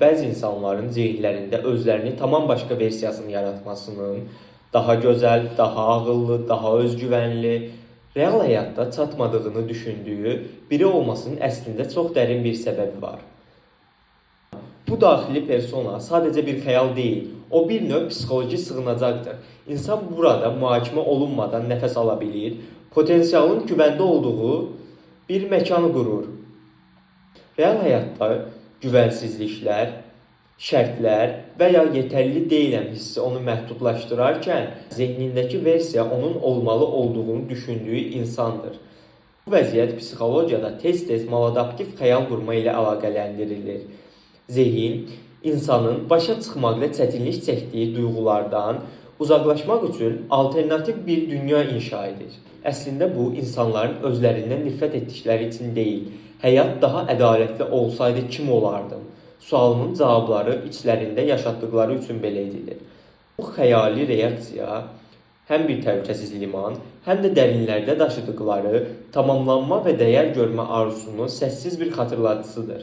Bəzi insanların zehinlərində özlərini tamam başqa versiyasını yaratmasının, daha gözəl, daha ağıllı, daha özgüvənli, real həyatda çatmadığını düşündüyü biri olmasının əslində çox dərin bir səbəbi var. Bu daxili persona sadəcə bir xəyal deyil, o bir növ psixoloji sığınacaqdır. İnsan burada mühakimə olunmadan nəfəs ala bilir, potensialın güvəndə olduğu bir məkan qurur. Real həyatda güvənsizliklər, şərtlər və ya yetərli deyiləm hissi onu məhdudlaşdırarkən, zehnindəki versiya onun olmalı olduğunu düşündüyü insandır. Bu vəziyyət psixologiyada tez-tez maladaptiv xəyal qurma ilə əlaqələndirilir. Zehin, insanın başa çıxmaqda çətinlik çəkdiyi duyğulardan uzaqlaşmaq üçün alternativ bir dünya inşa edir. Əslində bu, insanların özlərindən nifrət etdikləri üçün deyil, həyat daha ədalətli olsaydı kim olardım? Sualının cavabları içlərində yaşatdıqları üçün belə edilir. Bu xəyali reaksiya həm bir təhlükəsiz liman, həm də dərinlərdə daşıdıqları tamamlanma və dəyər görmə arzusunun səssiz bir xatırladıcısıdır.